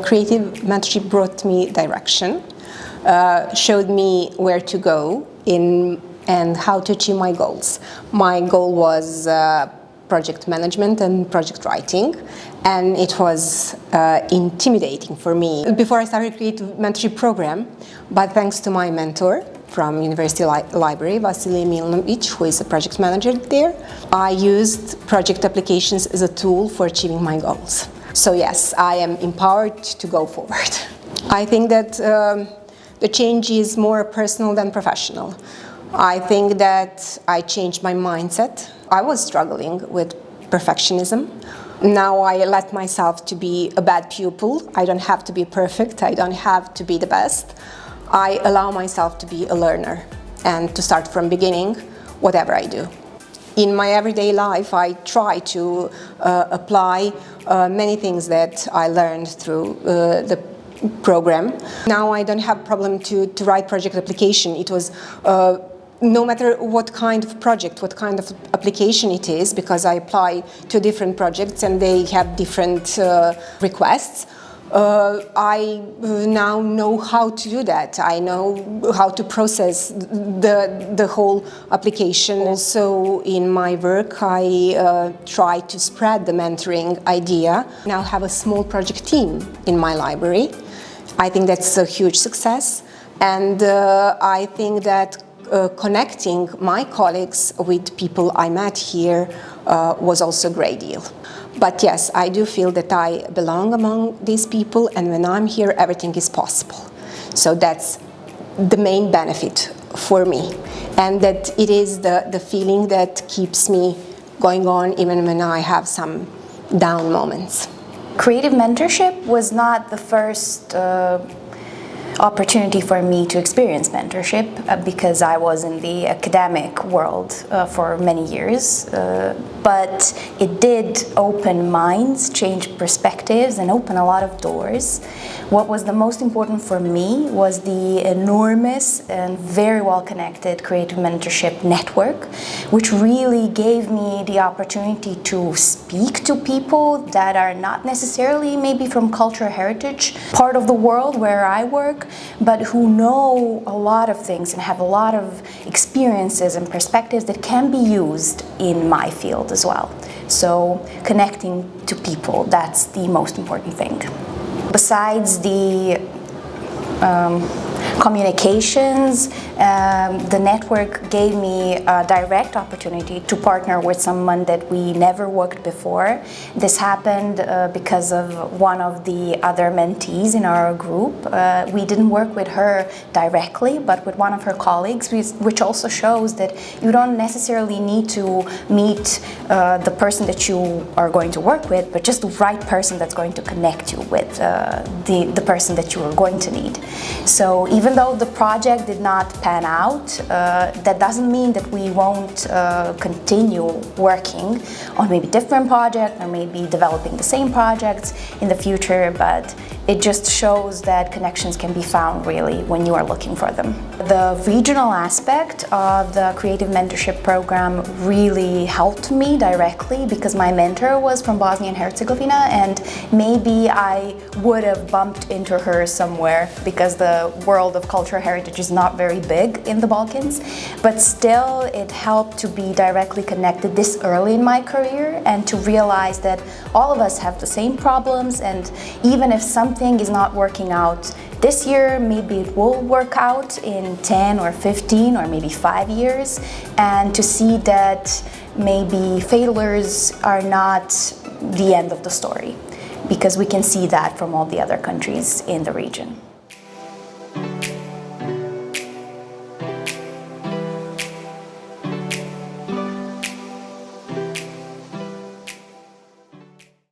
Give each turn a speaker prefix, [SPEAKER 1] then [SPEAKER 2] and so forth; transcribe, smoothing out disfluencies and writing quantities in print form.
[SPEAKER 1] Creative mentorship brought me direction, showed me where to go and how to achieve my goals. My goal was project management and project writing, and it was intimidating for me. Before I started Creative Mentorship program, but thanks to my mentor from University Library, Vasilij Milinovic, who is a project manager there, I used project applications as a tool for achieving my goals. So yes, I am empowered to go forward. I think that the change is more personal than professional. I think that I changed my mindset. I was struggling with perfectionism. Now I let myself to be a bad pupil. I don't have to be perfect. I don't have to be the best. I allow myself to be a learner and to start from beginning, whatever I do. In my everyday life, I try to apply many things that I learned through the program. Now I don't have problem to write project application. It was no matter what kind of project, what kind of application it is, because I apply to different projects and they have different requests. I now know how to do that. I know how to process the whole application. Also in my work I try to spread the mentoring idea. Now I have a small project team in my library. I think that's a huge success, and I think that connecting my colleagues with people I met here was also a great deal. But yes, I do feel that I belong among these people, and when I'm here, everything is possible. So that's the main benefit for me, and that it is the feeling that keeps me going on even when I have some down moments.
[SPEAKER 2] Creative mentorship was not the first opportunity for me to experience mentorship because I was in the academic world for many years, but it did open minds, change perspectives, and open a lot of doors. What was the most important for me was the enormous and very well connected creative mentorship network, which really gave me the opportunity to speak to people that are not necessarily maybe from cultural heritage part of the world where I work, but who know a lot of things and have a lot of experiences and perspectives that can be used in my field as well. So connecting to people, that's the most important thing. Besides the communications, the network gave me a direct opportunity to partner with someone that we never worked before. This happened because of one of the other mentees in our group. We didn't work with her directly, but with one of her colleagues, which also shows that you don't necessarily need to meet the person that you are going to work with, but just the right person that's going to connect you with the person that you are going to need. So even though the project did not pan out, that doesn't mean that we won't continue working on maybe different projects or maybe developing the same projects in the future, but it just shows that connections can be found really when you are looking for them. The regional aspect of the Creative Mentorship program really helped me directly because my mentor was from Bosnia and Herzegovina, and maybe I would have bumped into her somewhere because the world of cultural heritage is not very big in the Balkans, but still it helped to be directly connected this early in my career and to realize that all of us have the same problems, and even if something is not working out this year, maybe it will work out in 10 or 15 or maybe 5 years, and to see that maybe failures are not the end of the story, because we can see that from all the other countries in the region.